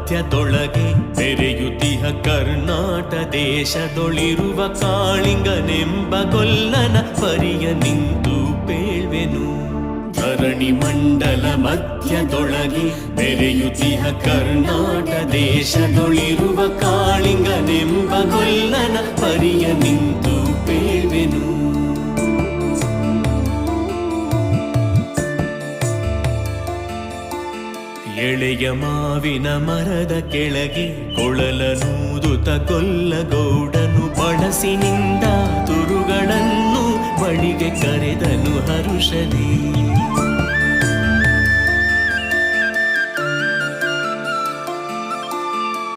ಮಧ್ಯದೊಳಗೆ ಬೆರೆಯುತಿಹ ಕರ್ನಾಟ ದೇಶದೊಳಿರುವ ಕಾಳಿಂಗನೆಂಬ ಗೊಲ್ಲನ ಪರಿಯ ನಿಂತು ಪೇಳ್ವೆನು. ಧರಣಿ ಮಂಡಲ ಮಧ್ಯದೊಳಗೆ ಬೆರೆಯುತಿಹ ಕರ್ನಾಟ ದೇಶದೊಳಿರುವ ಕಾಳಿಂಗನೆಂಬ ಗೊಲ್ಲನ ಪರಿಯ ನಿಂತು ಪೇಳ್ವೆನು. ಎಳೆಯ ಮಾವಿನ ಮರದ ಕೆಳಗೆ ಕೊಳಲನೂದುತ ಗೊಲ್ಲಗೌಡನು ಬಳಸಿನಿಂದ ತುರುಗಳನ್ನು ಬಳಿಗೆ ಕರೆದನು ಹರುಷದಿ.